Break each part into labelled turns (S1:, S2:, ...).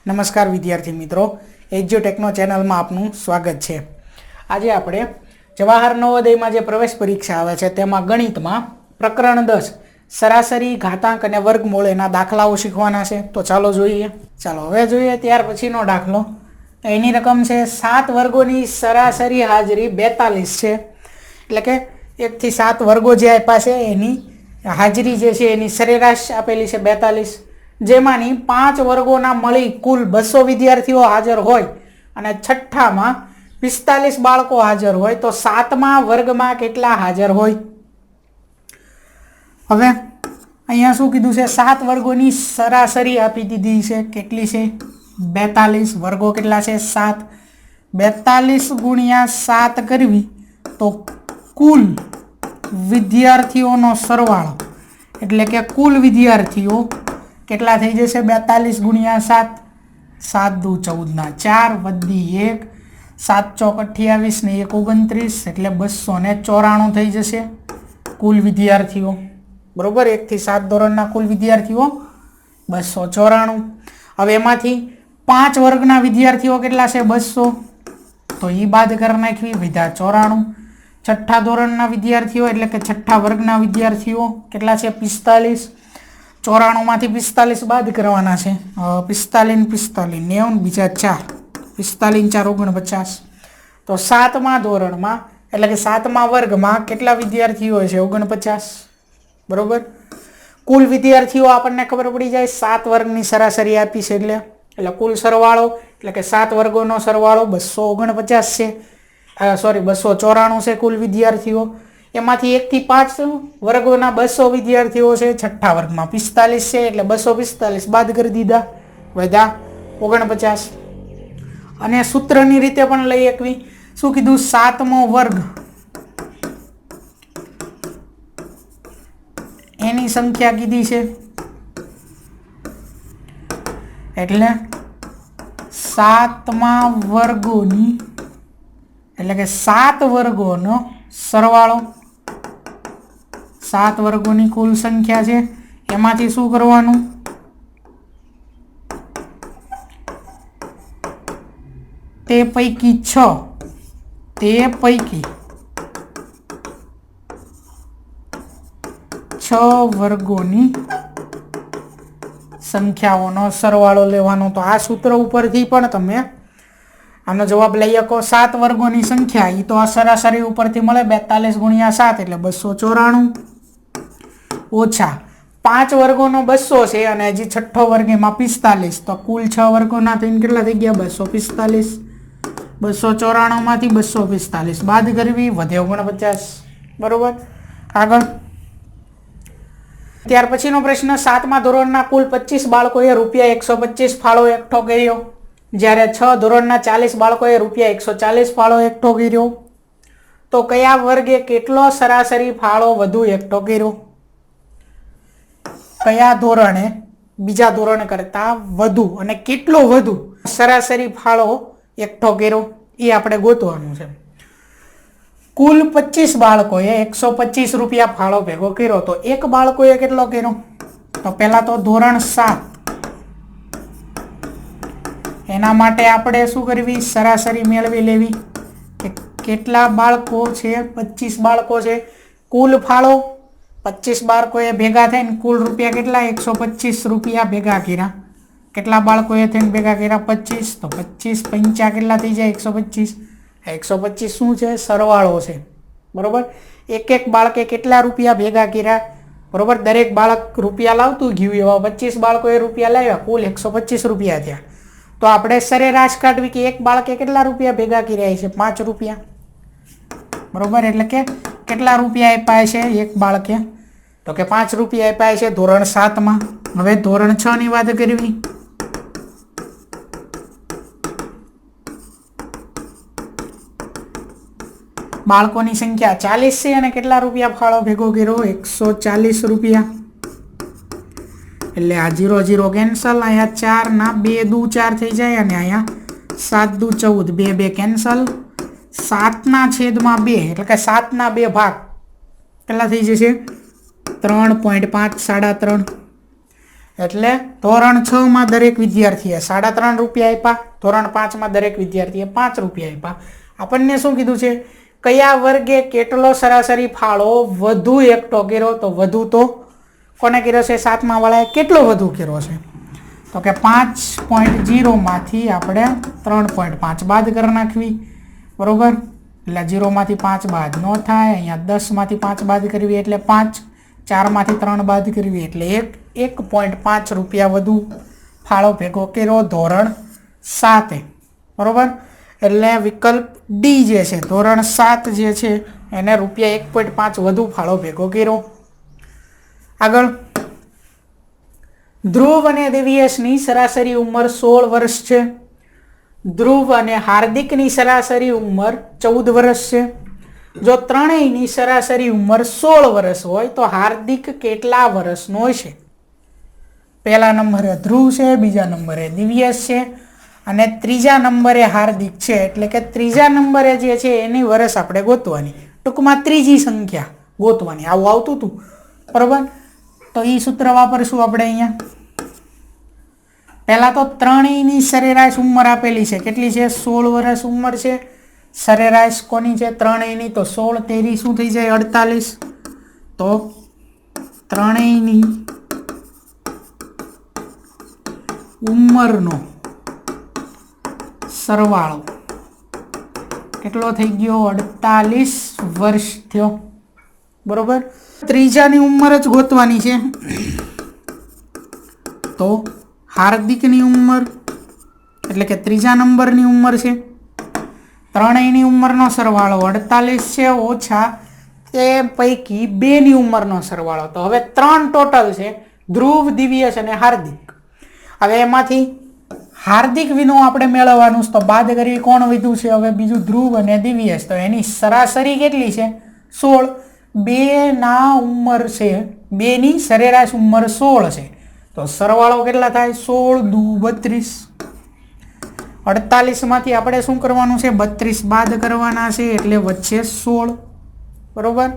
S1: નમસ્કાર વિદ્યાર્થી મિત્રો, એજ્યુટેકનો ચેનલમાં આપનું સ્વાગત છે। આજે આપણે જવાહર નવોદયમાં જે પ્રવેશ પરીક્ષા આવે છે તેમાં ગણિતમાં પ્રકરણ 10 સરાસરી ઘાતાંક અને વર્ગમૂળ એના દાખલાઓ શીખવાના છે। તો ચાલો જોઈએ। હવે જોઈએ ત્યાર પછીનો દાખલો। એની રકમ છે 7 વર્ગોની સરાસરી હાજરી 42 છે, એટલે કે 1 થી 7 વર્ગો જે આપ્યા છે એની હાજરી જે છે એની સરેરાશ આપેલી છે 42, જેમાંની 5 વર્ગોના મળી કુલ 200 વિદ્યાર્થીઓ હાજર હોય અને છઠ્ઠામાં 45 બાળકો હાજર હોય તો 7મા વર્ગમાં કેટલા હાજર હોય। હવે અહીંયા શું કીધું છે, 7 વર્ગોની સરાસરી આપી દીધી છે, કેટલી છે 42, વર્ગો કેટલા છે 7, 42 ગુણ્યા 7 કરવી તો કુલ વિદ્યાર્થીઓનો સરવાળો એટલે કે કુલ વિદ્યાર્થીઓ કેટલા થઈ જશે 42 ગુણ્યા 7, 7 દુ 14 ના 4 વધી 1, 7 ચોક 28 ને 1 29 એટલે 294 થઈ જશે કુલ વિદ્યાર્થીઓ, બરોબર। 1 થી 7 ધોરણના કુલ વિદ્યાર્થીઓ 294। હવે એમાંથી 5 વર્ગના વિદ્યાર્થીઓ કેટલા છે 200, તો એ બાદ કરી નાખવી, વધ્યા 94। છઠ્ઠા ધોરણના વિદ્યાર્થીઓ એટલે કે છઠ્ઠા વર્ગના વિદ્યાર્થીઓ કેટલા છે 45, 94 માંથી 45 બાદ કરવાના છે, 45 90 બીજા 4, 45 4 49। તો 7મા ધોરણમાં એટલે કે 7મા વર્ગમાં કેટલા વિદ્યાર્થીઓ છે 49, બરોબર। કુલ વિદ્યાર્થીઓ આપણને ખબર પડી જાય, 7 વર્ગની સરાસરી આપી છે એટલે કુલ સરવાળો એટલે કે 7 વર્ગોનો સરવાળો 249 છે, 294 છે કુલ વિદ્યાર્થીઓ। એમાંથી 1 થી 5 વર્ગોના 200 વિદ્યાર્થીઓ છે, છઠ્ઠા વર્ગમાં 45 છે એટલે 245 બાદ કરી દીધા, વધ્યા 49। અને સૂત્રની રીતે પણ લઈ એકવી, શું કીધું 7મો વર્ગ એની સંખ્યા કીધી છે એટલે 7મા વર્ગોની એટલે કે 7 વર્ગોનો સરવાળો, 7 વર્ગોની કુલ સંખ્યા છે એમાંથી શું કરવાનું તે પૈકી 6 વર્ગોની સંખ્યાઓનો સરવાળો લેવાનો। તો આ સૂત્ર ઉપરથી પણ તમે આનો જવાબ લઈ શકો। 7 વર્ગોની સંખ્યા એ તો આ સરાસરી ઉપરથી મળે, 42 ગુણ્યા 7 એટલે 294 ઓછા 5 વર્ગોનો 200 છે અને હજી છઠ્ઠો વર્ગ એમાં 45, તો કુલ 6 વર્ગોના થઈને કેટલા થઈ ગયા 245, 294 માંથી 245 બાદ કરવી, વધે 49, બરોબર। આગળ ત્યાર પછીનો પ્રશ્ન, 7મા ધોરણના કુલ 25 બાળકોએ ₹125 ફાળો એકઠો કર્યો, જ્યારે 6 ધોરણના 40 બાળકોએ ₹140 ફાળો એકઠો કર્યો, તો કયા વર્ગે કેટલો સરાસરી ફાળો વધુ એકઠો કર્યો। કયા ધોરણે બીજા ધોરણ કરતા વધુ અને કેટલો વધુ સરાસરી ફાળો એકઠો કર્યો એ આપણે ગોતવાનું છે। કુલ 25 બાળકોએ ₹125 ફાળો ભેગો કર્યો, તો એક બાળકોએ કેટલો કર્યો, તો પહેલા તો ધોરણ 7 એના માટે આપણે શું કરવી, સરાસરી મેળવી લેવી કે કેટલા બાળકો છે 25 બાળકો છે, કુલ ફાળો 25 બાળકોએ ભેગા થઈને કુલ રૂપિયા કેટલા ₹125 ભેગા કર્યા, કેટલા બાળકોએ થઈને ભેગા કર્યા 25, તો 25 પંચા કેટલા થઈ જાય 125, 125 શું છે સરવાળો છે, બરોબર। એક બાળકે કેટલા રૂપિયા ભેગા કર્યા, બરોબર, દરેક બાળક રૂપિયા લાવતું ગયું, એવા 25 બાળકોએ રૂપિયા લાવ્યા, કુલ ₹125 થયા। તો આપણે સરેરાશ કાઢવી કે એક બાળકે કેટલા રૂપિયા ભેગા કર્યા છે ₹5, બરોબર। એટલે કે કેટલા રૂપિયા આપ્યા છે એક બાળકે, તો કે ₹5 આપ્યા છે ધોરણ 7માં। હવે ધોરણ 6 ની વાત કરવી, બાળકોની સંખ્યા 40 છે અને કેટલા રૂપિયા ફાળો ભેગો કર્યો ₹140, એટલે આ 0 0 કેન્સલ, અહીંયા 4 ના 2 દુ 4 થઈ જાય અને અહીંયા 7 દુ 14, 2 2 કેન્સલ, 7/2 એટલે કે 7ના 2 ભાગ કેટલા થઈ જશે 3.5 3.5 એટલે ધોરણ 6 માં દરેક વિદ્યાર્થીએ 3.5 રૂપિયા આપ્યા, ધોરણ 5 માં દરેક વિદ્યાર્થીએ 5 રૂપિયા આપ્યા. આપણને શું કીધું છે, કયા વર્ગે કેટલો સરાસરી ફાળો વધુ એકઠો કર્યો? તો વધુ તો કોને કર્યો છે? 7મા વાળાએ કેટલો વધુ કર્યો છે? તો કે 5.0 માંથી આપણે 3.5 બાદ કરી નાખવી, બરોબર. એટલે 0 માંથી 5 બાદ ન થાય. અહીંયા 10 માંથી 5 બાદ કરવી એટલે 5, 4 માંથી 3 બાદ કરવી એટલે 1.5 રૂપિયા વધુ ફાળો ભેગો કર્યો ધોરણ 7એ, બરોબર. એટલે વિકલ્પ ડી જે છે ધોરણ 7 જે છે એને રૂપિયા 1.5 વધુ ફાળો ભેગો કર્યો. આગળ, ધ્રુવ અને દિવ્યેશની સરાસરી ઉંમર 16 વર્ષ છે. ધ્રુવ અને હાર્દિકની સરાસરી ઉંમર 14 વર્ષ છે. જો ત્રણેયની સરાસરી ઉંમર 16 વર્ષ હોય તો હાર્દિક કેટલા વર્ષનો હશે? પહેલા નંબરે ધ્રુવ છે, બીજા નંબરે દિવ્યેશ છે અને ત્રીજા નંબરે હાર્દિક છે. એટલે કે ત્રીજા નંબરે જે છે એની વર્ષ આપણે ગોતવાની, ટૂંકમાં ત્રીજી સંખ્યા ગોતવાની. આવું આવતું હતું, બરોબર. તો એ સૂત્ર વાપરશું આપણે અહીંયા. પહેલા તો ત્રણેયની સરેરાશ ઉંમર આપેલી છે. કેટલી છે? 16 વર્ષ ઉંમર છે. સરેરાશ કોની છે? ત્રણેયની. તો 16 તેરી શું થઈ જાય? 48. તો ત્રણેયની ઉંમરનો સરવાળો કેટલો થઈ ગયો? 48 વર્ષ થયો, બરોબર. ત્રીજાની ઉંમર જ ગોતવાની છે. તો હાર્દિકની ઉંમર એટલે કે ત્રીજા નંબરની ઉંમર છે. ત્રણેયની ઉંમરનો સરવાળો 48 છે ઓછા તે પૈકી બેની ઉંમરનો સરવાળો. તો હવે 3 ટોટલ છે, ધ્રુવ, દિવ્યેશ અને હાર્દિક. હવે એમાંથી હાર્દિક વિનો આપણે મેળવવાનું છે. તો બાદ કરી કોણ વધ્યું છે? હવે બીજું ધ્રુવ અને દિવ્યેશ. તો એની સરાસરી કેટલી છે? 16. બેના ઉંમર છે, બેની સરેરાશ ઉંમર 16 છે. તો સરવાળો કેટલા થાય? 16 દુ 32. 48 માંથી આપણે શું કરવાનું છે? 32 બાદ કરવાના છે એટલે વચ્ચે 16, બરોબર.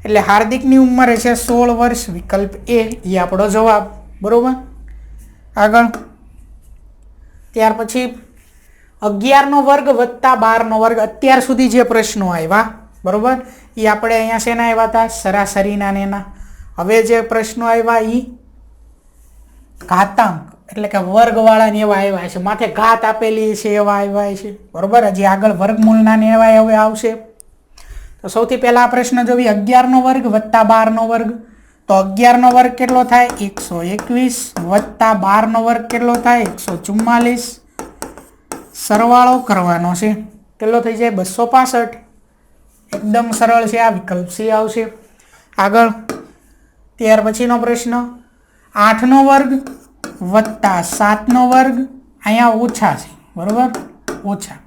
S1: એટલે હાર્દિકની ઉંમર છે 16 વર્ષ. વિકલ્પ એ આપણો જવાબ, બરોબર. આગળ, ત્યાર પછી 11નો વર્ગ વત્તા 12નો વર્ગ. અત્યાર સુધી જે પ્રશ્નો આવ્યા, બરોબર, એ આપણે અહીંયા શેના આવ્યા હતા? સરાસરીના ને એના. હવે જે પ્રશ્નો આવ્યા એ ઘાતાંક એટલે કે વર્ગવાળાને એવા આવ્યા છે, માથે ઘાત આપેલી છે એવા આવ્યા છે, બરોબર. હજી આગળ વર્ગમૂળના ને એવા હવે આવશે. તો સૌથી પહેલા આ પ્રશ્ન જોવી. 11નો વર્ગ વત્તા 12નો વર્ગ. તો 11નો વર્ગ કેટલો થાય? 121 વત્તા 12નો વર્ગ કેટલો થાય? 144. સરવાળો કરવાનો છે, કેટલો થઈ જાય? 265. એકદમ સરળ છે. આ વિકલ્પ સી આવશે. આગળ, ત્યાર પછીનો પ્રશ્ન 8નો વર્ગ વત્તા 7નો વર્ગ. અહીંયા ઓછા છે, બરોબર. ઓછા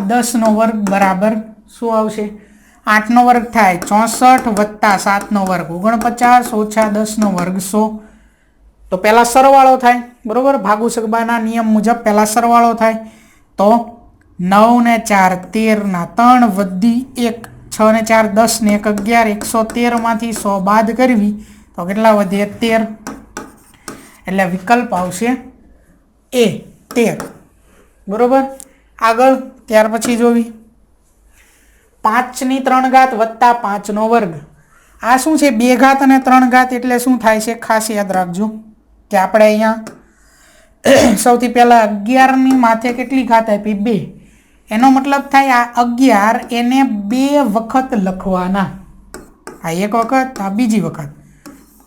S1: 10નો વર્ગ બરાબર શું આવશે? 8નો વર્ગ થાય 64 વત્તા 7નો વર્ગ 49 ઓછા 10નો વર્ગ 100. તો પહેલા સરવાળો થાય, બરોબર. ભાગુ સગબાના નિયમ મુજબ પહેલા સરવાળો થાય. તો 9 ને 4 13 ના 3 વધી 1, 6 ને 4 10 ને 1 11. 113 માંથી 100 બાદ કરવી તો કેટલા વધે? 13. એટલે વિકલ્પ આવશે એ 13, બરોબર. આગળ, ત્યાર પછી જોવી 5ની 3 ઘાત વત્તા 5નો વર્ગ. આ શું છે? 2 ઘાત અને 3 ઘાત એટલે શું થાય છે? ખાસ યાદ રાખજો કે આપણે અહીંયા સૌથી પહેલા 11ની માથે કેટલી ઘાત આપી? 2. એનો મતલબ થાય આ 11 એને 2 વખત લખવાના. આ એક વખત, આ બીજી વખત.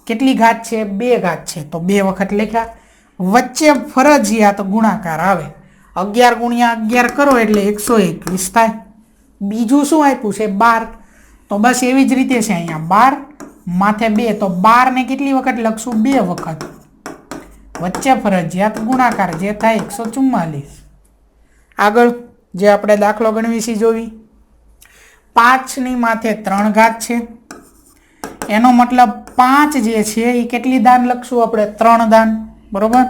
S1: કેટલી ઘાત છે? 2 ઘાત છે, તો 2 વખત લખ્યા. વચ્ચે ફરજિયાત ગુણાકાર આવે. 11 ગુણ્યા 11 કરો એટલે 121 થાય. બીજું શું આપ્યું છે? 12. તો બસ એવી જ રીતે છે અહીંયા 12 માથે 2. તો 12 ને કેટલી વખત લખશું? 2 વખત. વચ્ચે ફરજિયાત ગુણાકાર જે થાય 144. આગળ, જે આપણે દાખલો ગણવી જોવી. 5ની માથે 3 ઘાત છે. એનો મતલબ 5 જે છે એ કેટલી દાન લખશું આપણે? 3 દાન, બરોબર.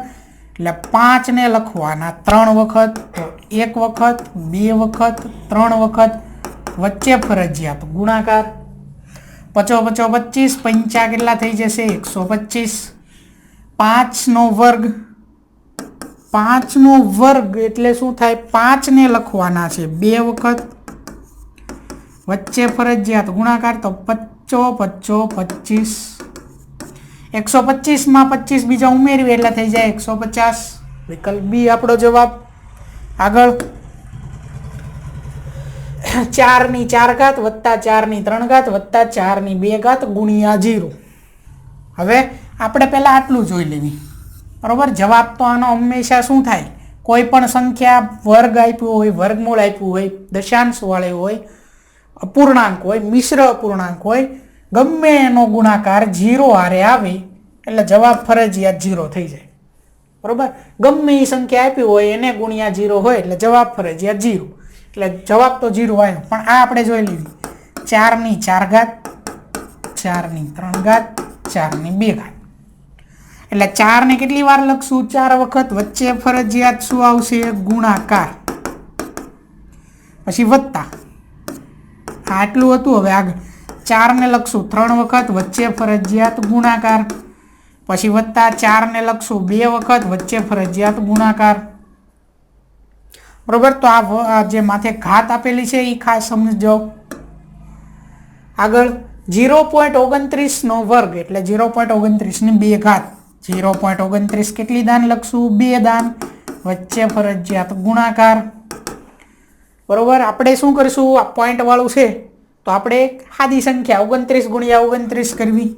S1: એટલે 5 ને લખવાના 3 વખત. તો 1 વખત, 2 વખત, 3 વખત. વચ્ચે ફરજિયાત ગુણાકાર. પચો પચો 25, પંચા કેટલા થઈ જશે 125, 5નો વર્ગ, 5નો વર્ગ એટલે શું થાય 5 ને લખવાના છે 2 વખત, વચ્ચે ફરજિયાત ગુણાકાર, તો 55 25 125 માં 25 બીજા ઉમેરવી એટલે થઈ જાય 150, વિકલ્પ બી આપણો જવાબ। આગળ 4 ની 4 ઘાત વત્તા 4 ની 3 ઘાત વત્તા 4 ની 2 ઘાત ગુણ્યા 0। હવે આપણે પહેલા આટલું જોઈ લેવી, બરોબર। જવાબ તો આનો હંમેશા શું થાય, કોઈ પણ સંખ્યા વર્ગ આપ્યું હોય, વર્ગમૂળ આપ્યું હોય, દશાંશ વાળી હોય, અપૂર્ણાંક હોય, મિશ્ર અપૂર્ણાંક હોય, ગમે એનો ગુણાકાર 0 હારે આવે એટલે જવાબ ફરજિયાત 0 થઈ જાય, બરોબર। ગમે એ સંખ્યા આપી હોય એને ગુણ્યા 0 હોય એટલે જવાબ ફરજિયાત 0, એટલે જવાબ તો 0 આવ્યો। પણ આ આપણે જોઈ લેવી 4 ની 4 ઘાત, 4 ની 3 ઘાત, 4 ની 2 ઘાત, એટલે 4 ને કેટલી વાર લખશું 4 વખત, વચ્ચે ફરજિયાત શું આવશે ગુણાકાર, પછી વત્તા, આટલું હતું। હવે આગળ 4 ને લખશું 3 વખત, વચ્ચે ફરજિયાત ગુણાકાર, પછી વત્તા 4 ને લખશું 2 વખત, વચ્ચે ફરજિયાત ગુણાકાર, બરોબર। તો આ જે માથે ઘાત આપેલી છે એ ખાસ સમજો। આગળ 0.29 નો વર્ગ એટલે 0.29 ની 2 ઘાત, 0.29 કેટલી દાન લખશું 2 દાન, વચ્ચે ફરજિયાત ગુણાકાર, બરોબર। આપણે શું કરીશું, આ પોઈન્ટ વાળું છે તો આપણે સાદી સંખ્યા 29 ગુણ્યા 29 કરવી,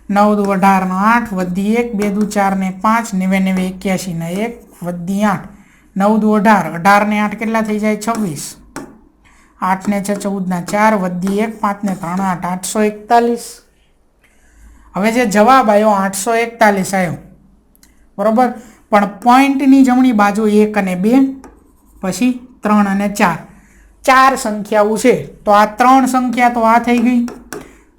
S1: 9 દુ 18 નો 8 વધી 1, 2 દુ 4 ને 5, 9 9 81 ને 1 વધી 8, 9 દુ 18, 18 ને 8 કેટલા થઈ જાય 26, 8 ને 6 14 ના 4 વધી 1, 5 ને 3 8, 841। હવે જે જવાબ આવ્યો 841 આવ્યો, બરોબર। પણ પોઈન્ટની જમણી બાજુ 1 અને 2, પછી 3 અને 4, 4 સંખ્યાઓ છે તો આ 3 સંખ્યા તો આ થઈ ગઈ,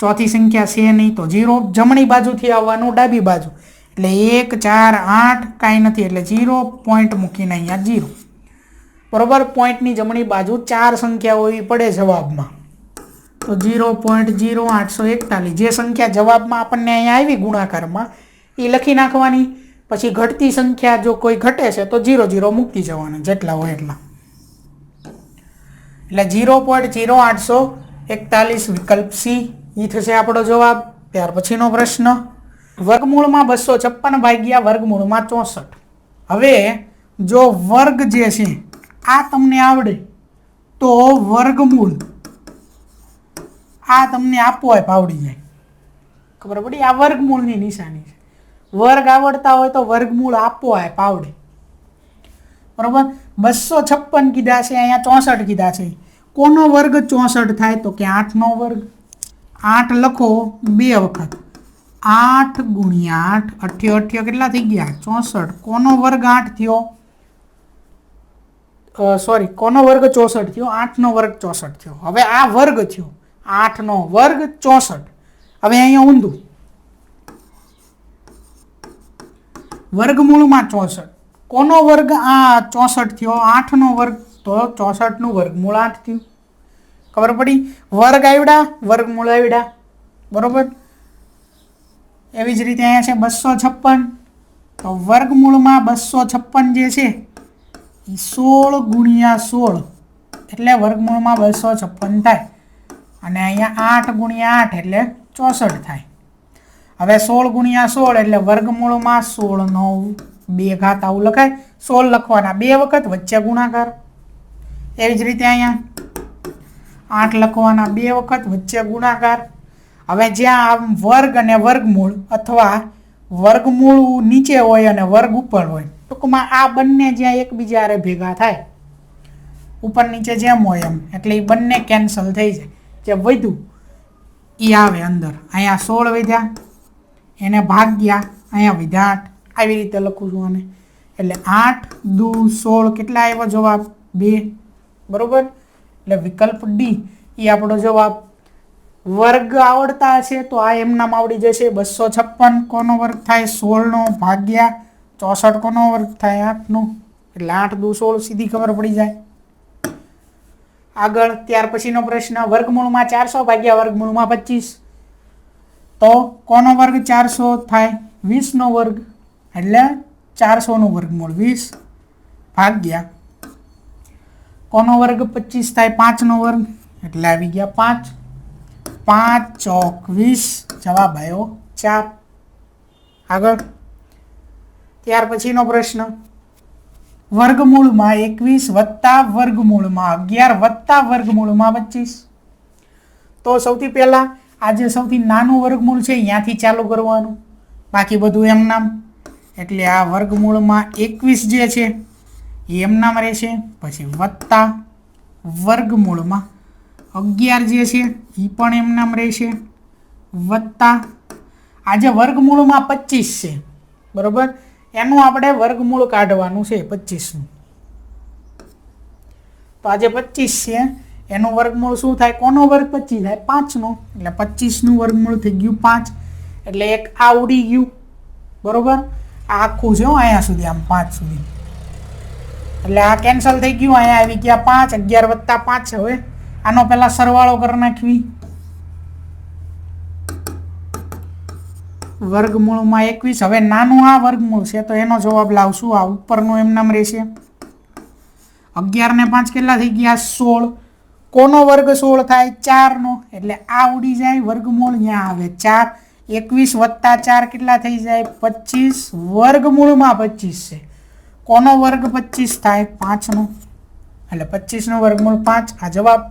S1: ચોથી સંખ્યા છે નહીં તો 0, જમણી બાજુથી આવવાનું ડાબી બાજુ એટલે 1 4 8 કાંઈ નથી એટલે 0, પોઈન્ટ મૂકીને અહીંયા 0, બરોબર। પોઈન્ટની જમણી બાજુ 4 સંખ્યાઓ હોવી પડે જવાબમાં, તો 0.0841, જે સંખ્યા જવાબમાં આપણને અહીંયા આવી ગુણાકારમાં એ લખી નાખવાની, પછી ઘટતી સંખ્યા જો કોઈ ઘટે છે તો 0 0 મૂકી જવાના જેટલા હોય એટલા, એટલે 0.0841 વિકલ્પ સી એ થશે આપણો જવાબ। ત્યાર પછીનો પ્રશ્ન, વર્ગમૂળમાં 256 ભાગ્યા વર્ગમૂળમાં 64। હવે જો વર્ગ જે છે આ તમને આવડે તો વર્ગમૂળ આ તમને આપોઆપ આવડી જાય, ખબર પડી, આ વર્ગમૂળની નિશાની છે। વર્ગ આવડતા હોય તો વર્ગમૂળ આપોઆપ આવડે, બરોબર। 256 કીધા છે, અહીંયા 64 કીધા છે, કોનો વર્ગ 64 થાય તો કે 8 નો વર્ગ, 8 લખો 2 વખત, 8 ગુણ્યા 8, 8 કેટલા થઈ ગયા 64, કોનો વર્ગ 8 થયો, સોરી કોનો વર્ગ 64 થયો, 8 નો વર્ગ 64 થયો। હવે આ વર્ગ થયો 8 નો વર્ગ 64, હવે અહીંયા ઊંધું વર્ગમૂળમાં 64, કોનો વર્ગ આ 64 થયો, 8 નો વર્ગ, તો 64 નું વર્ગમૂળ 8 થયું, ખબર પડી। વર્ગ આવડા વર્ગમૂળ આવડા, બરોબર। એવી જ રીતે અહીંયા છે 256, તો વર્ગમૂળમાં 256 જે છે એ 16 ગુણ્યા 16 એટલે વર્ગમૂળમાં 256 થાય, અને અહીંયા 8 ગુણ્યા 8 એટલે 64 થાય। હવે 16 ગુણ્યા 16 એટલે વર્ગમૂળમાં 16 નો 2 ઘાત આવું લખાય, 16 લખવાના 2 વખત, વચ્ચે ગુણાકાર, એવી જ રીતે અહીંયા 8 લખવાના 2 વખત, વચ્ચે ગુણાકાર। હવે જ્યાં વર્ગ અને વર્ગમૂળ અથવા વર્ગમૂળ નીચે હોય અને વર્ગ ઉપર હોય, ટૂંકમાં આ બંને જ્યાં એકબીજા હારે ભેગા થાય ઉપર નીચે જેમ હોય એમ, એટલે એ બંને કેન્સલ થઈ જાય, જે વધ્યું એ આવે અંદર, અહીંયા 16 વધ્યા એને ભાગ્યા અહીંયા વધ્યા 8, આવી રીતે લખું છું આને, એટલે 8 દુ 16 કેટલા આવ્યો જવાબ 2, બરોબર। એટલે વિકલ્પ ડી એ આપણો જવાબ। વર્ગ આવડતા હશે તો આ એમનામ આવડી જશે, 256 કોનો વર્ગ થાય 16 નો ભાગ્યા 64 કોનો વર્ગ થાય 8 નો, એટલે 8 દુ 16 સીધી ખબર પડી જાય। આગળ ત્યાર પછીનો પ્રશ્ન, વર્ગમૂળમાં 400 ભાગ્યા વર્ગમૂળમાં 25. તો કોનો વર્ગ 400 થાય? 20 નો વર્ગ, એટલે 400 નું વર્ગમૂળ 20 ભાગ્યા કોનો વર્ગ 25 થાય? 5 નો વર્ગ, એટલે આવી ગયા 5. 5 ચોક 20, જવાબ આવ્યો 4. આગળ ત્યાર પછીનો પ્રશ્ન, વર્ગમૂળમાં 21 વત્તા વર્ગમૂળમાં 11 વત્તા વર્ગમૂળમાં 25. તો સૌથી પહેલા આ જે સૌથી નાનું વર્ગમૂળ છે અહીંયાથી ચાલુ કરવાનું, બાકી બધું એમ નામ. એટલે આ વર્ગમૂળમાં 21 જે છે એ એમ નામ રહેશે, પછી વત્તા વર્ગમૂળમાં 11 જે છે એ પણ એમ નામ રહેશે, વત્તા આ જે વર્ગમૂળમાં 25 છે, બરોબર, એનું આપણે વર્ગમૂળ કાઢવાનું છે 25 નું. તો આ જે 25 છે એનું વર્ગમૂળ શું થાય? કોનો વર્ગ 25 થાય? 5 નો, એટલે 25 નું વર્ગમૂળ થઈ ગયું 5. એટલે એક આ ઉડી ગયું, બરોબર, આ આખું છે અહીંયા સુધી, આમ 5 સુધી, એટલે આ કેન્સલ થઈ ગયું. અહીંયા આવી ગયા 5, 11 વત્તા 5. હવે આનો પહેલા સરવાળો કરી નાખવી. વર્ગમૂળમાં 21, હવે નાનું આ વર્ગમૂળ છે તો એનો જવાબ લાવશું, આ ઉપરનું એમ નામ રહેશે. 11 ને 5 કેટલા થઈ ગયા? 16. કોનો વર્ગ 16 થાય? 4 નો, એટલે આ ઉડી જાય, વર્ગમૂળ અહીંયા આવે 4. 21 વત્તા 4 કેટલા થઈ જાય? 25. વર્ગમૂળમાં 25 છે, કોનો વર્ગ 25 થાય? 5 નો, એટલે 25 નું વર્ગમૂળ 5. આ જવાબ,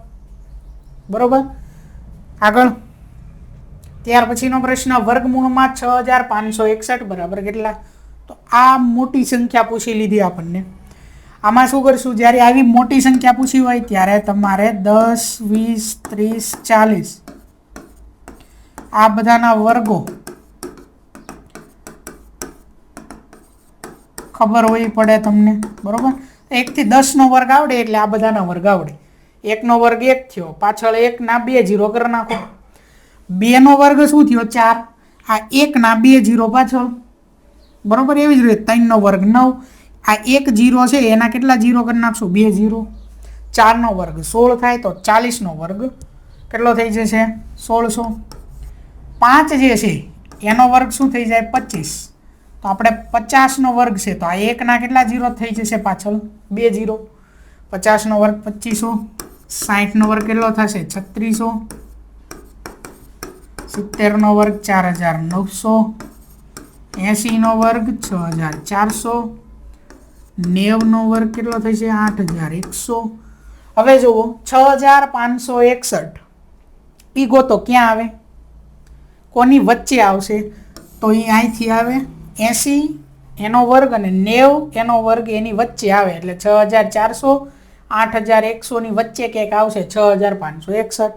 S1: બરોબર. આગળ ત્યાર પછીનો પ્રશ્ન, વર્ગમૂળમાં 6561 બરાબર કેટલા? તો આ મોટી સંખ્યા પૂછી લીધી આપણને. આમાં શું કરશું? જ્યારે આવી મોટી સંખ્યા પૂછી હોય ત્યારે તમારે 10, 20, 30, 40 આ બધાના વર્ગો ખબર હોવી પડે તમને, બરોબર. 1 થી 10 નો વર્ગ આવડે એટલે આ બધાના વર્ગ આવડે. 1 નો વર્ગ 1 થયો, પાછળ 1 ના 2 0 કરી નાખો. 2 નો વર્ગ શું થયો? 4. આ 1 ના 2 0 પાછળ, બરોબર. એવી જ રીતે 3 નો વર્ગ 9. આ 1 0 છે એના કેટલા 0 કરી નાખશું? 2 0. 4 નો વર્ગ 16 થાય, તો 40 નો વર્ગ કેટલો થઈ જશે? 1600. 5 જે છે એનો વર્ગ શું થઈ જાય? 25. તો આપણે 50 નો વર્ગ છે, તો આ 1 ના કેટલા 0 થઈ જશે? પાછળ 2 0. 50 નો વર્ગ 2500. 60 નો વર્ગ કેટલો થશે? 3600. 70 નો વર્ગ 4900. 80 નો વર્ગ 6400. 90 નો વર્ગ કેટલો થશે? 8100. હવે જુઓ 6561 ઈ ગોતો, ક્યાં આવે? કોની વચ્ચે આવશે? તો એ અહીંથી આવે 80 એનો વર્ગ અને 90 એનો વર્ગ એની વચ્ચે આવે, એટલે 6400 8100 ની વચ્ચે ક્યાંક આવશે 6561.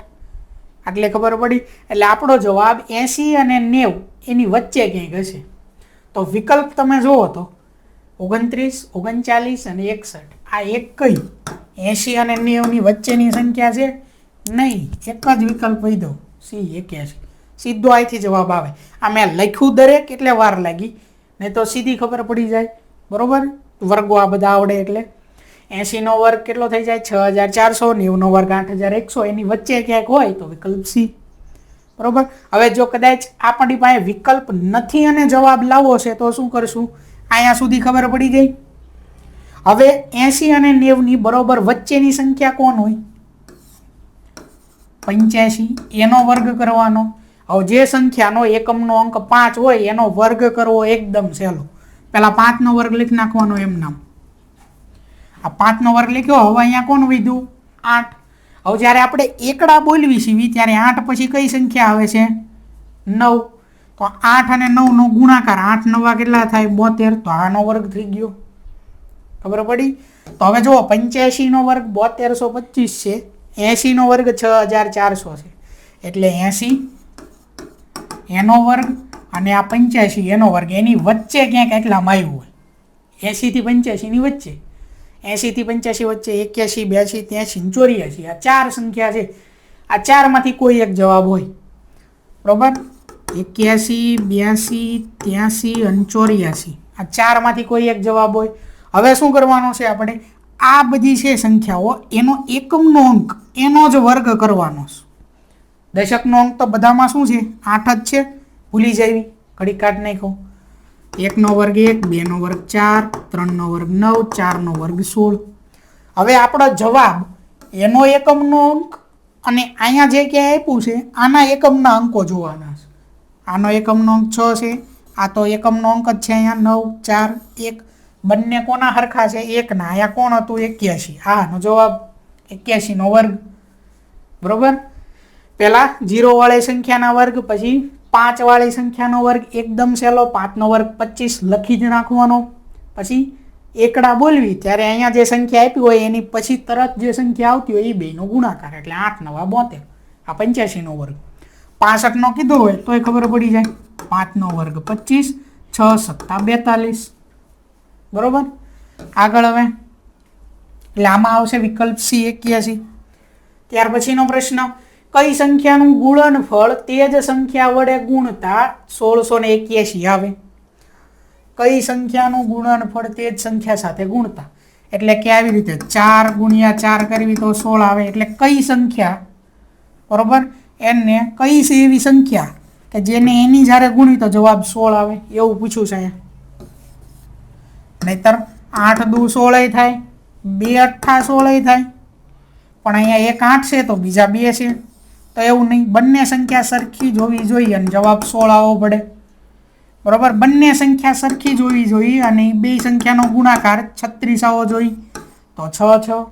S1: આટલે ખબર પડી. એટલે આપણો જવાબ 80 અને 90 એની વચ્ચે ક્યાંક હશે. તો વિકલ્પ તમે જુઓ તો 29, 39 અને 61, આ એક કઈ 80 અને 90 ની વચ્ચેની સંખ્યા છે? નહીં, એક જ વિકલ્પ વધ્યો, C 81. સીધો અહીંથી જવાબ આવે. આ મેં લખ્યું દરેક એટલે વાર લાગી, નહીં તો સીધી ખબર પડી જાય, બરોબર. વર્ગો આ બધા આવડે એટલે. 80 નો વર્ગ કેટલો થઈ જાય? 6400. 90 નો વર્ગ 8100. એની વચ્ચે ક્યાંક હોય તો વિકલ્પ C, બરોબર. હવે જો કદાચ આપણી પાસે વિકલ્પ નથી અને જવાબ લાવવો છે તો શું કરશું? અહીંયા સુધી ખબર પડી ગઈ. હવે 80 અને 90 ની બરોબર વચ્ચેની સંખ્યા કોણ હોય? 85. એનો વર્ગ કરવાનો. હવે જે સંખ્યાનો એકમનો અંક 5 હોય એનો વર્ગ કરવો એકદમ સહેલો. પહેલા 5 નો વર્ગ લખી નાખવાનો એમ નામ. આ 5 નો વર્ગ લખ્યો. હવે અહીંયા કોણ વધ્યું? 8. હવે જ્યારે આપણે એકડા બોલવી છીએ ત્યારે 8 પછી કઈ સંખ્યા આવે છે? 9. તો 8 અને 9 નો ગુણાકાર, 8 9 કેટલા થાય? 72. તો આનો વર્ગ થઈ ગયો, ખબર પડી. તો હવે જુઓ 85 નો વર્ગ 7225 છે, 80 નો વર્ગ 6400 છે, એટલે 80 એનો વર્ગ અને આ 85 એનો વર્ગ એની વચ્ચે ક્યાંક એટલામાં આવ્યું હોય. 80 થી 85 ની વચ્ચે, 80 થી 85 વચ્ચે 81, 82, 83, 84 આ 4 સંખ્યા છે. આ 4 માંથી કોઈ એક જવાબ હોય, બરોબર. 81, 82, 83 અને 84 આ 4 માંથી કોઈ એક જવાબ હોય. હવે શું કરવાનું છે આપણે? આ બધી છે સંખ્યાઓ, એનો એકમનો અંક એનો જ વર્ગ કરવાનો છે. દશકનો અંક તો બધામાં શું છે? 8 જ છે. ભૂલી જાવી, ઘડી કાઢ નાખો. 1નો વર્ગ 1, 2નો વર્ગ 4, 3નો વર્ગ 9, 4નો વર્ગ 16. હવે આપણો જવાબ એનો એકમનો અંક અને અહીંયા જે ક્યાંય આપ્યું છે આના એકમના અંકો જોવાના છે. આનો એકમનો અંક 6 છે, આ તો એકમનો અંક જ છે અહીંયા 9, 4, 1. બંને કોના હરખા છે? 1ના. અહીંયા કોણ હતું? 81. આનો જવાબ 81નો વર્ગ. બરોબર. પહેલા 0 વાળી સંખ્યાના વર્ગ, પછી 5 વાળી સંખ્યાનો વર્ગ. એકદમ સહેલો. 5નો વર્ગ 25 લખી જ નાખવાનો. પછી એકડા બોલવી ત્યારે અહીંયા જે સંખ્યા આપી હોય એની પછી તરત જે સંખ્યા આવતી હોય એ બેનો ગુણાકાર, એટલે 8 9 72. આ 85નો વર્ગ. 65નો કીધો હોય તોય ખબર પડી જાય. 5નો વર્ગ 25, 6 7 42. બરોબર. આગળ હવે એટલે આમાં આવશે વિકલ્પ સી 81. ત્યાર પછીનો પ્રશ્ન, કઈ સંખ્યાનું ગુણનફળ તે જ સંખ્યા વડે ગુણતા 1681 આવે? કઈ સંખ્યાનું ગુણનફળ તે જ સંખ્યા સાથે ગુણતા, એટલે કે આવી રીતે 4 × 4 કરવી તો 16 આવે. એટલે કઈ સંખ્યા, બરોબર, એને કઈ છે એવી સંખ્યા કે જેને એની જ્યારે ગુણી તો જવાબ 16 આવે, એવું પૂછ્યું છે અહીંયા. નહીતર 8 દુ 16 થાય, 2 8 16 થાય, પણ અહીંયા એક 8 છે તો બીજા 2 છે, તો એવું નહીં. બંને સંખ્યા સરખી જ હોવી જોઈએ અને જવાબ 16 આવવો પડે. બરોબર. બંને સંખ્યા સરખી જ હોવી જોઈએ અને બે સંખ્યાનો ગુણાકાર 36 આવવો જોઈએ, તો 6 6.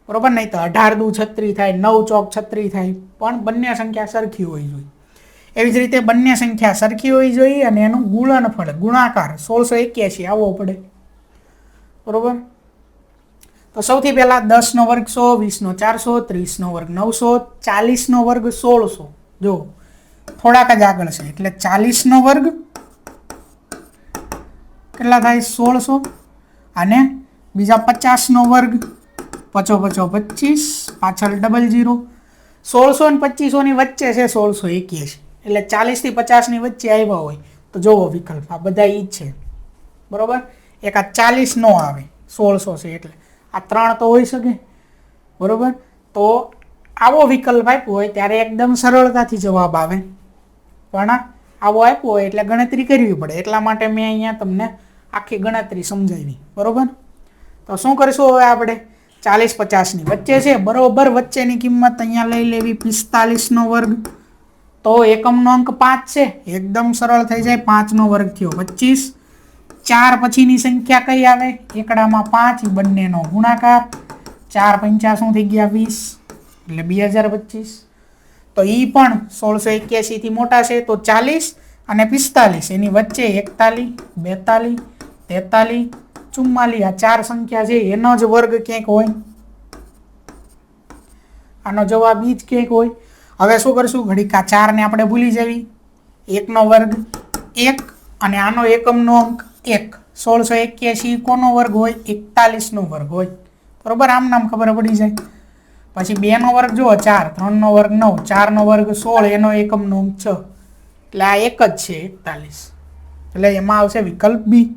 S1: બરોબર. નહીં તો 18 દુ 36 થાય, 9 ચોક 36 થાય, પણ બંને સંખ્યા સરખી હોવી જોઈએ. એવી જ રીતે બંને સંખ્યા સરખી હોવી જોઈએ અને એનું ગુણનફળ ગુણાકાર 1681 આવવો પડે. બરોબર. તો સૌથી પહેલા 10નો વર્ગ 100, 20નો 400, 30નો વર્ગ 900, 40નો વર્ગ 1600. જો થોડાક જ આગળ છે એટલે 40નો વર્ગ કેટલા થાય? 1600. અને બીજા 50નો વર્ગ 5 5 25, પાછળ 00. 1600 અને 2500 ની વચ્ચે છે 1681, એટલે 40 થી 50 ની વચ્ચે આવ્યા હોય તો જોવો વિકલ્પ આ બધા ઈ જ છે. બરોબર. એક આ 40 નો આવે, 1600 છે એટલે આ 3 તો હોઈ શકે. બરોબર. તો આવો વિકલ્પ આપ્યો હોય ત્યારે એકદમ સરળતાથી જવાબ આવે, પણ આવો આપ્યો હોય એટલે ગણતરી કરવી પડે. એટલા માટે મેં અહીંયા તમને આખી ગણતરી સમજાવી. બરોબર. તો શું કરીશું હવે આપણે? 40 50 ની વચ્ચે છે, બરોબર. વચ્ચેની કિંમત અહીંયા લઈ લેવી 45નો વર્ગ. તો એકમનો અંક 5 છે, એકદમ સરળ થઈ જાય. 5નો વર્ગ થયો 25. 4 પછીની સંખ્યા કઈ આવે? એકડામાં 5, બંનેનો ગુણાકાર. 4 5 શું થઈ ગયા? 20, એટલે 2025. તો એ પણ 1681 થી મોટા છે, તો 40 અને 45 એની વચ્ચે 41, 42, 43, 44 આ 4 સંખ્યા છે એનો જ વર્ગ ક્યાંક હોય. આનો જવાબ ઈ જ ક્યાંક હોય. હવે શું કરશું? ઘડીક આ 4 ને આપણે ભૂલી જવી. 1નો વર્ગ 1 અને આનો એકમનો અંક 1. 1681 કોનો વર્ગ હોય? 41નો વર્ગ હોય. બરોબર. આમ નામ ખબર પડી જાય. પછી 2નો વર્ગ જુઓ 4, 3નો વર્ગ 9, 4નો વર્ગ 16, એનો એકમનો અંક 6, એટલે આ એક જ છે 41. એટલે એમાં આવશે વિકલ્પ બી.